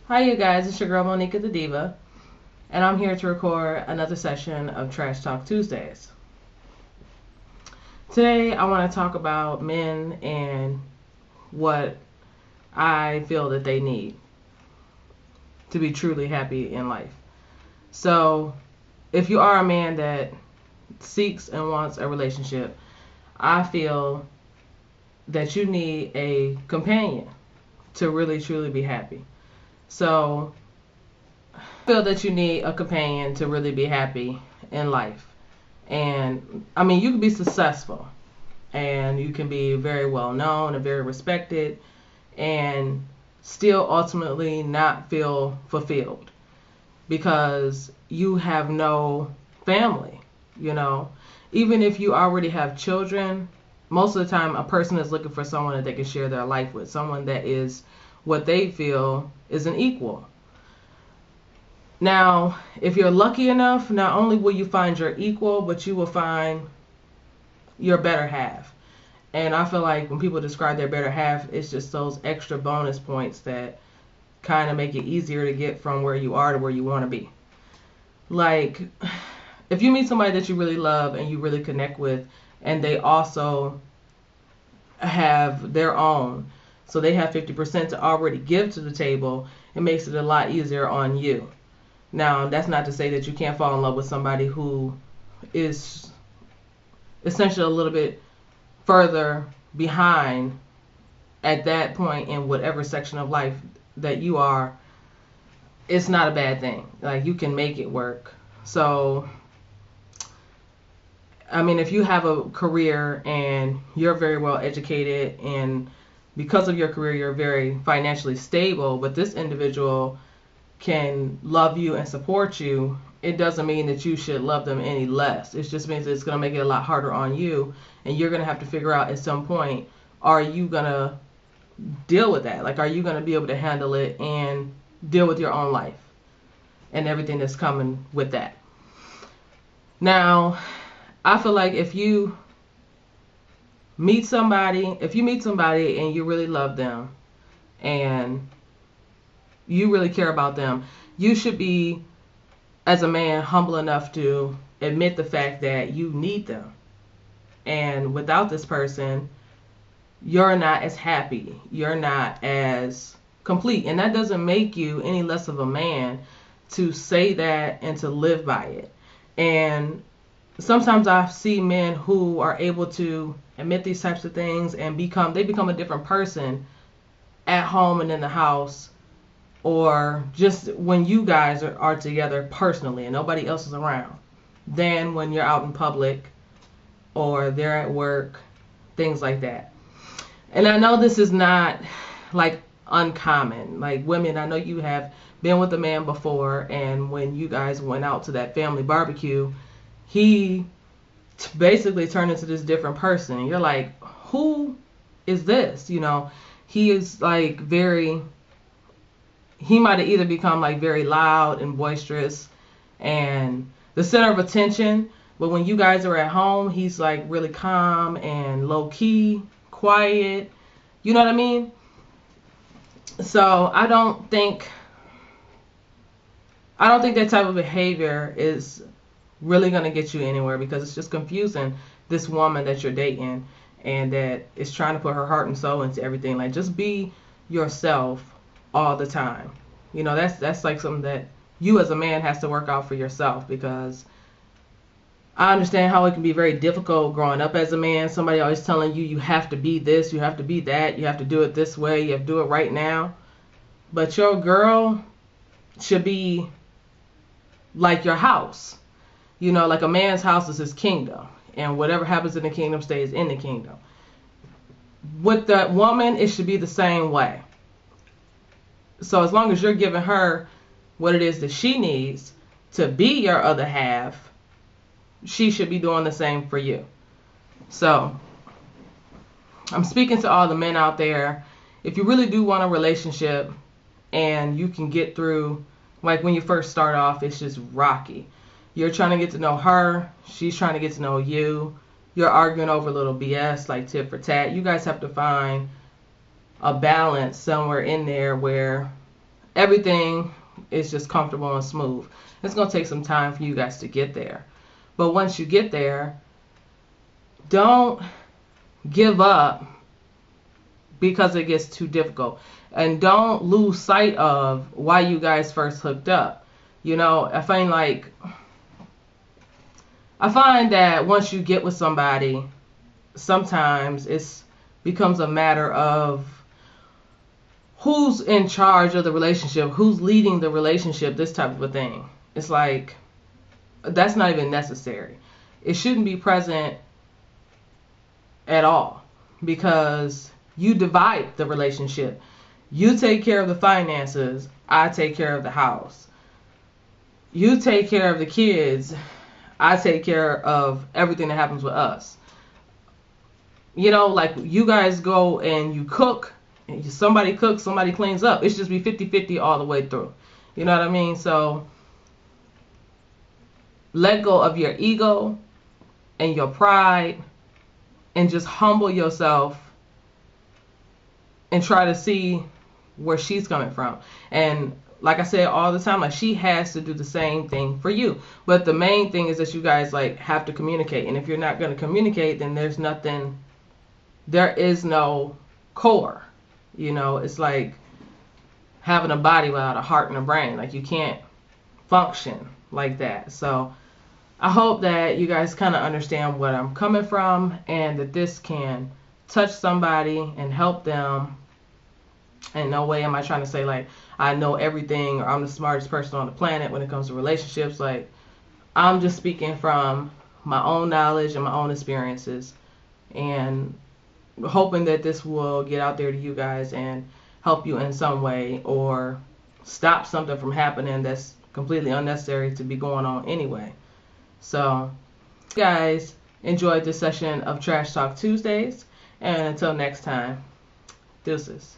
Hi you guys, it's your girl Monika the Diva, and I'm here to record another session of Trash Talk Tuesdays. Today I want to talk about men and what I feel that they need to be truly happy in life. So, if you are a man that seeks and wants a relationship, I feel that you need a companion to really truly be happy. So, I feel that you need a companion to really be happy in life. And I mean, you can be successful and you can be very well known and very respected and still ultimately not feel fulfilled because you have no family, you know. Even if you already have children, most of the time a person is looking for someone that they can share their life with, someone that is what they feel is an equal. Now, if you're lucky enough, not only will you find your equal, but you will find your better half. And I feel like when people describe their better half, it's just those extra bonus points that kind of make it easier to get from where you are to where you want to be. Like, if you meet somebody that you really love and you really connect with, and they also have their own, so they have 50% to already give to the table, it makes it a lot easier on you. Now, that's not to say that you can't fall in love with somebody who is essentially a little bit further behind at that point in whatever section of life that you are. It's not a bad thing. Like, you can make it work. So, I mean, if you have a career and you're very well educated and because of your career you're very financially stable, but this individual can love you and support you, it doesn't mean that you should love them any less. It just means it's going to make it a lot harder on you, and you're going to have to figure out at some point, are you going to deal with that? Like, are you going to be able to handle it and deal with your own life and everything that's coming with that? Now, I feel like if you meet somebody and you really love them and you really care about them, you should be, as a man, humble enough to admit the fact that you need them. And without this person, you're not as happy. You're not as complete. And that doesn't make you any less of a man to say that and to live by it. And sometimes I see men who are able to admit these types of things and become a different person at home and in the house, or just when you guys are together personally and nobody else is around, than when you're out in public or they're at work, things like that. And I know this is not like uncommon. Like, women, I know you have been with a man before, and when you guys went out to that family barbecue, he basically turned into this different person. And you're like, who is this? You know, he is like he might have either become like very loud and boisterous and the center of attention, but when you guys are at home, he's like really calm and low key, quiet. You know what I mean? So I don't think that type of behavior is really going to get you anywhere, because it's just confusing this woman that you're dating and that is trying to put her heart and soul into everything. Like, just be yourself all the time. You know, that's like something that you as a man has to work out for yourself, because I understand how it can be very difficult growing up as a man. Somebody always telling you, you have to be this, you have to be that, you have to do it this way, you have to do it right now. But your girl should be like your house. You know, like a man's house is his kingdom, and whatever happens in the kingdom stays in the kingdom. With that woman, it should be the same way. So as long as you're giving her what it is that she needs to be your other half, she should be doing the same for you. So I'm speaking to all the men out there. If you really do want a relationship and you can get through, like when you first start off, it's just rocky. You're trying to get to know her, she's trying to get to know you. You're arguing over a little BS, like tit for tat. You guys have to find a balance somewhere in there where everything is just comfortable and smooth. It's going to take some time for you guys to get there. But once you get there, don't give up because it gets too difficult. And don't lose sight of why you guys first hooked up. You know, I find that once you get with somebody, sometimes it becomes a matter of who's in charge of the relationship, who's leading the relationship, this type of a thing. It's like, that's not even necessary. It shouldn't be present at all, because you divide the relationship. You take care of the finances, I take care of the house. You take care of the kids, I take care of everything that happens with us. You know, like you guys go and you cook, and somebody cooks, somebody cleans up. It should just be 50-50 all the way through. You know what I mean? So let go of your ego and your pride and just humble yourself and try to see where she's coming from. And like I said all the time, like, she has to do the same thing for you. But the main thing is that you guys like have to communicate. And if you're not going to communicate, then there is no core. You know, it's like having a body without a heart and a brain. Like, you can't function like that. So I hope that you guys kind of understand where I'm coming from, and that this can touch somebody and help them. In no way am I trying to say like I know everything or I'm the smartest person on the planet when it comes to relationships. Like, I'm just speaking from my own knowledge and my own experiences, and hoping that this will get out there to you guys and help you in some way, or stop something from happening that's completely unnecessary to be going on anyway. So, guys, enjoyed this session of Trash Talk Tuesdays, and until next time, deuces.